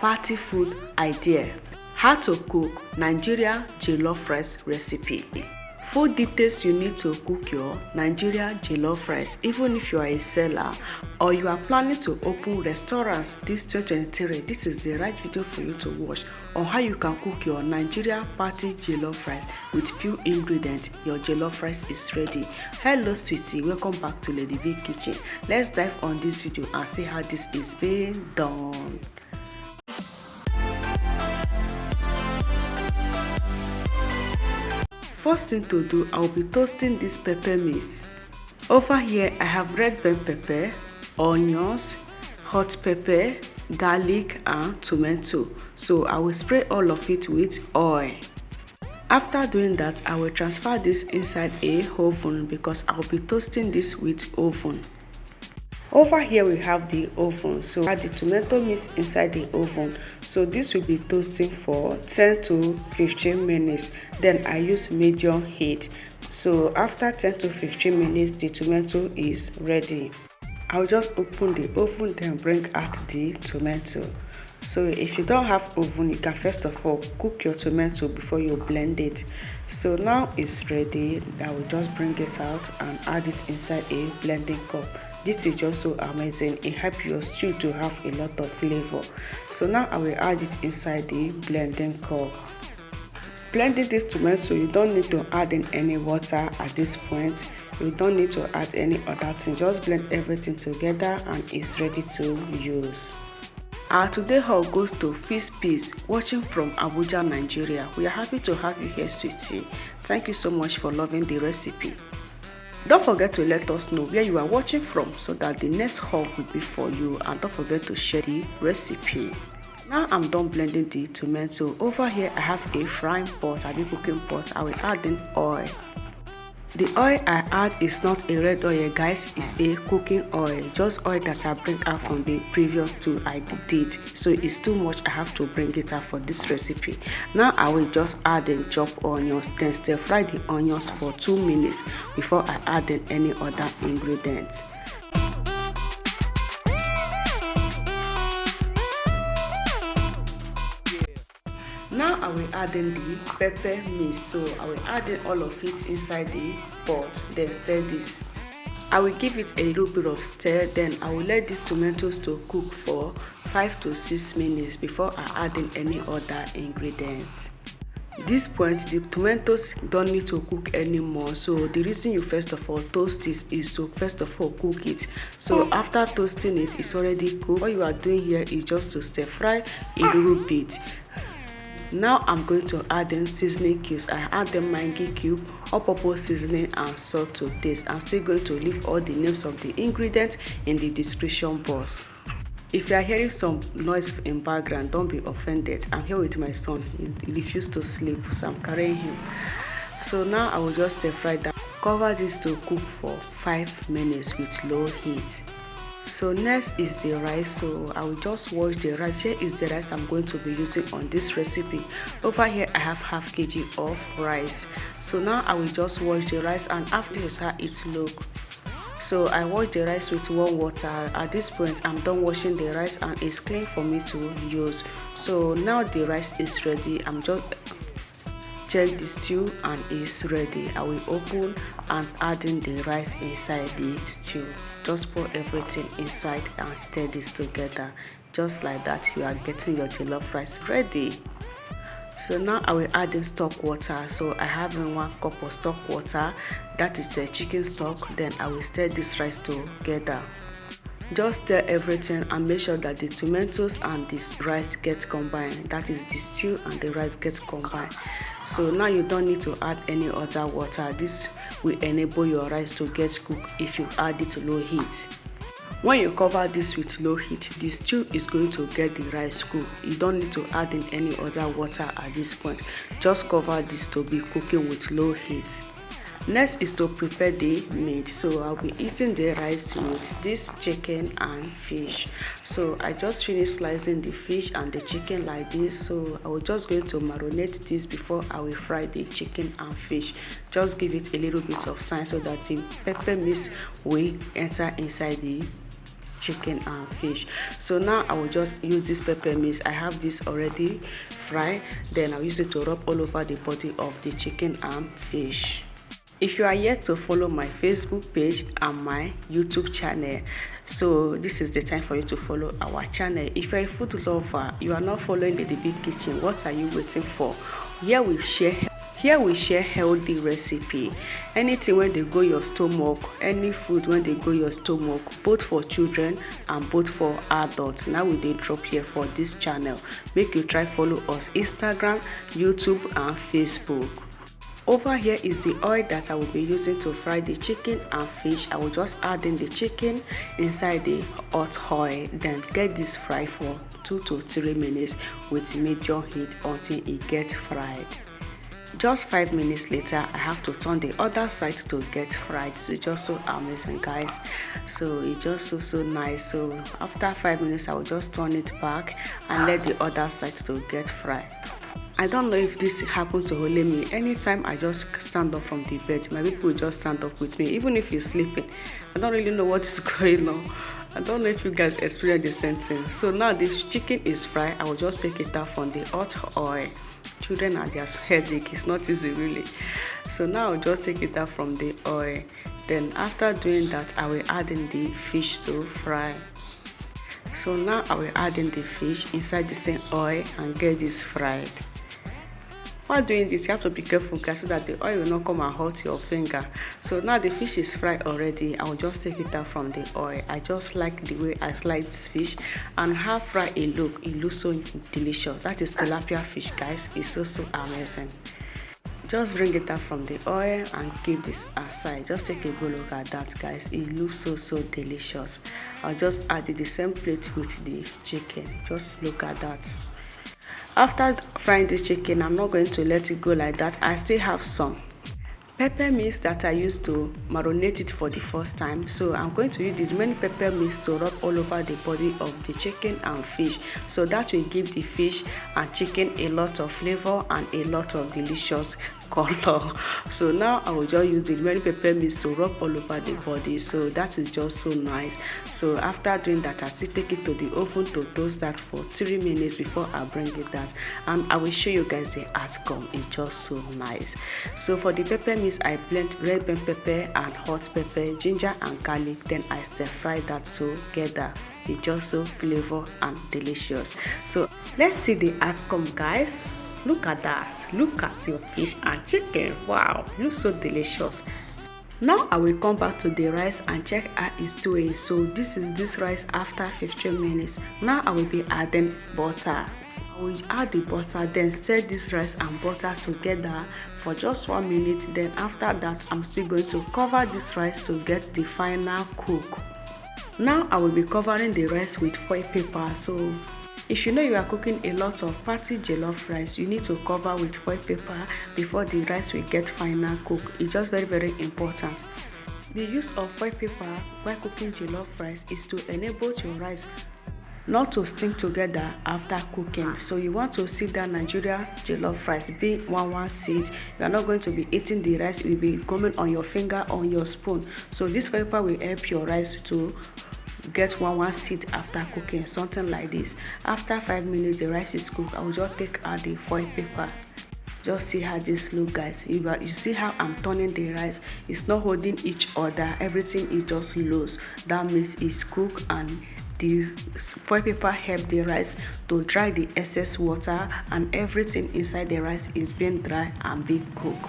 party food idea. How to cook Nigerian jollof rice recipe. Full details you need to cook your Nigerian jollof rice. Even if you are a seller or you are planning to open restaurants this 2023, this is the right video for you to watch on how you can cook your Nigerian party jollof rice with few ingredients. Your jollof rice is ready. Hello sweetie, welcome back to Lady B Kitchen. Let's dive on this video and see how this is being done. First thing to do, I'll be toasting this pepper mix. Over here, I have red bell pepper, onions, hot pepper, garlic, and tomato. So I will spray all of it with oil. After doing that, I will transfer this inside a oven because I'll be toasting this with oven. Over here we have the oven, so add the tomato mix inside the oven. So this will be toasting for 10 to 15 minutes. Then I use medium heat. So after 10 to 15 minutes, the tomato is ready. I'll just open the oven, then bring out the tomato. So if you don't have oven, you can first of all cook your tomato before you blend it. So now it's ready. I will just bring it out and add it inside a blending cup. This is just so amazing. It helps your stew to have a lot of flavor. So now I will add it inside the blending cup. Blending this tomato, you don't need to add in any water at this point. You don't need to add any other thing. Just blend everything together and it's ready to use. Our today haul goes to Fish Peace, watching from Abuja, Nigeria. We are happy to have you here, sweetie. Thank you so much for loving the recipe. Don't forget to let us know where you are watching from so that the next haul will be for you, and don't forget to share the recipe. Now I'm done blending the tomato. Over here I have a frying pot, a cooking pot. I will add in oil. The oil I add is not a red oil, guys, it's a cooking oil, just oil that I bring out from the previous two I did. So it's too much, I have to bring it out for this recipe. Now I will just add in chopped onions, then stir fry the onions for 2 minutes before I add in any other ingredients. Now I will add in the pepper mix, so I will add in all of it inside the pot, then stir this. I will give it a little bit of stir, then I will let these tomatoes to cook for 5 to 6 minutes before I add in any other ingredients. At this point, the tomatoes don't need to cook anymore, so the reason you first of all toast this is to first of all cook it. So after toasting it, it's already cooked. What you are doing here is just to stir fry a little bit. Now I'm going to add in seasoning cubes. I add the Maggi cube, all-purpose seasoning, and salt to taste. I'm still going to leave all the names of the ingredients in the description box. If you are hearing some noise in background, don't be offended. I'm here with my son. He refused to sleep, so I'm carrying him. So now I will just stir fry that. Cover this to cook for 5 minutes with low heat. So next is the rice, so I will just wash the rice. Here is the rice I'm going to be using on this recipe. Over here I have half kg of rice. So now I will just wash the rice, and after this how it look. So I wash the rice with warm water. At this point I'm done washing the rice and it's clean for me to use. So now the rice is ready. I'm just check the stew and it's ready. I will open and add in the rice inside the stew. Just pour everything inside and stir this together. Just like that, you are getting your jollof rice ready. So now I will add in stock water. So I have in 1 cup of stock water, that is the chicken stock. Then I will stir this rice together. Just stir everything and make sure that the tomatoes and this rice get combined. That is the stew and the rice get combined. So now you don't need to add any other water. This will enable your rice to get cooked if you add it to low heat. When you cover this with low heat, the stew is going to get the rice cooked. You don't need to add in any other water at this point. Just cover this to be cooking with low heat. Next is to prepare the meat. So I'll be eating the rice with this chicken and fish. So I just finished slicing the fish and the chicken like this. So I will just going to marinate this before I will fry the chicken and fish. Just give it a little bit of time so that the pepper mix will enter inside the chicken and fish. So now I will just use this pepper mix. I have this already fried, then I'll use it to rub all over the body of the chicken and fish. If you are yet to follow my Facebook page and my YouTube channel, so this is the time for you to follow our channel. If you're a food lover, you are not following the big kitchen, what are you waiting for? Here we share healthy recipe. Anything when they go your stomach, any food when they go your stomach, both for children and both for adults. Now we dey drop here for this channel. Make you try follow us Instagram, YouTube and Facebook. Over here is the oil that I will be using to fry the chicken and fish. I will just add in the chicken inside the hot oil, then get this fried for 2 to 3 minutes with medium heat until it gets fried. Just 5 minutes later, I have to turn the other side to get fried. It's just so amazing, guys. So it's just so nice. So after 5 minutes, I will just turn it back and let the other side to get fried. I don't know if this happens to only me. Anytime I just stand up from the bed, my people just stand up with me, even if you're sleeping. I don't really know what is going on. I don't know if you guys experience the same thing. So now the chicken is fried. I will just take it out from the hot oil. Children are their headache. It's not easy really. So now I'll just take it out from the oil. Then after doing that, I will add in the fish to fry. So now I will add in the fish inside the same oil and get this fried. While doing this, you have to be careful, guys, so that the oil will not come and hurt your finger. So now the fish is fried already. I will just take it out from the oil. I just like the way I slice this fish and how fried it looks so delicious. That is tilapia fish, guys. It's so amazing. Just bring it out from the oil and keep this aside. Just take a good look at that, guys. It looks so delicious. I'll just add the same plate with the chicken. Just look at that. After frying the chicken, I'm not going to let it go like that. I still have some pepper mix that I used to marinate it for the first time. So I'm going to use the remaining pepper mix to rub all over the body of the chicken and fish. So that will give the fish and chicken a lot of flavor and a lot of delicious color. So now I will just use the remaining pepper mix to rub all over the body. So that is just so nice. So after doing that, I still take it to the oven to toast that for 3 minutes before I bring it out, and I will show you guys the outcome. It's just so nice. So for the pepper mix, I blend red bell pepper and hot pepper, ginger and garlic, then I stir fry that together. It's just so flavor and delicious. So let's see the outcome, guys. Look at that. Look at your fish and chicken. Wow, looks so delicious. Now I will come back to the rice and check how it's doing. So this is this rice after 15 minutes. Now I will be adding butter. I will add the butter, then stir this rice and butter together for just 1 minute. Then after that, I'm still going to cover this rice to get the final cook. Now I will be covering the rice with foil paper. So if you know you are cooking a lot of party jollof rice, you need to cover with foil paper before the rice will get final cook. It's just very important. The use of foil paper while cooking jollof rice is to enable your rice not to stick together after cooking. So you want to see that Nigerian jollof rice be one seed. You are not going to be eating the rice, it will be coming on your finger, on your spoon. So this foil paper will help your rice to get one seed after cooking, something like this. After 5 minutes, the rice is cooked. I will just take out the foil paper. Just see how this look, guys. You see how I'm turning the rice. It's not holding each other. Everything is just loose. That means it's cooked, and the foil paper help the rice to dry the excess water, and everything inside the rice is being dry and being cooked.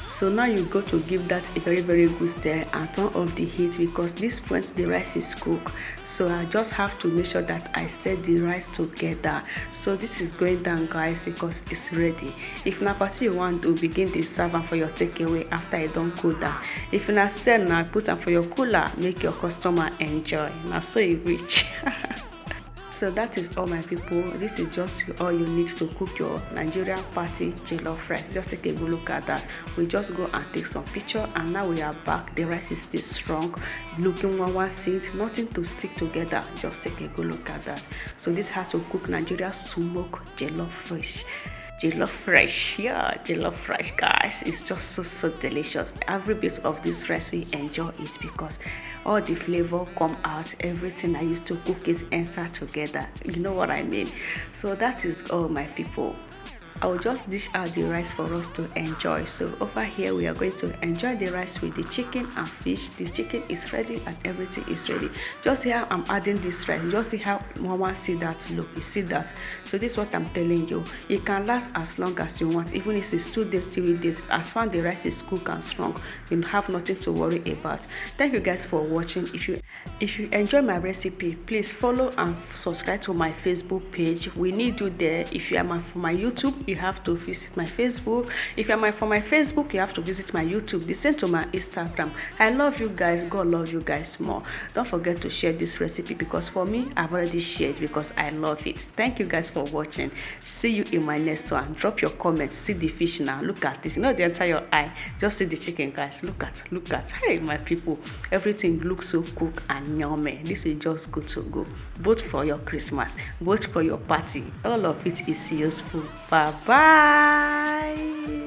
So now you go to give that a very good stir and turn off the heat, because this point the rice is cooked. So I just have to make sure that I stir the rice together. So this is going down, guys, because it's ready. If na party you want to begin the serve for your takeaway after it don't cool down. If na sell now, put them for your cooler, make your customer enjoy. Now so you reach. So that is all, my people. This is just all you need to cook your Nigerian party jollof rice. Just take a good look at that. We just go and take some picture, and now we are back. The rice is still strong, looking one seed, nothing to stick together. Just take a good look at that. So this is how to cook Nigeria smoked jollof fish. Jollof Rice, yeah, Jollof Rice, guys. It's just so delicious. Every bit of this recipe, enjoy it because all the flavor come out. Everything I used to cook it enter together. You know what I mean? So that is all, my people. I will just dish out the rice for us to enjoy. So over here we are going to enjoy the rice with the chicken and fish. The chicken is ready and everything is ready. Just see how I'm adding this rice. Just see how mama see that look. You see that? So this is what I'm telling you. It can last as long as you want, even if it's 2 days, 3 days. As far as the rice is cooked and strong, you have nothing to worry about. Thank you guys for watching. If you enjoy my recipe, please follow and subscribe to my Facebook page. We need you there. If you are for my YouTube, you have to visit my Facebook. If you're for my Facebook, you have to visit my YouTube. The same to my Instagram. I love you guys. God love you guys more. Don't forget to share this recipe because for me, I've already shared because I love it. Thank you guys for watching. See you in my next one. Drop your comments. See the fish now. Look at this. You know the entire eye. Just see the chicken, guys. Look at. Hey, my people. Everything looks so cooked and yummy. This is just good to go. Both for your Christmas, both for your party. All of it is useful. Bye bye.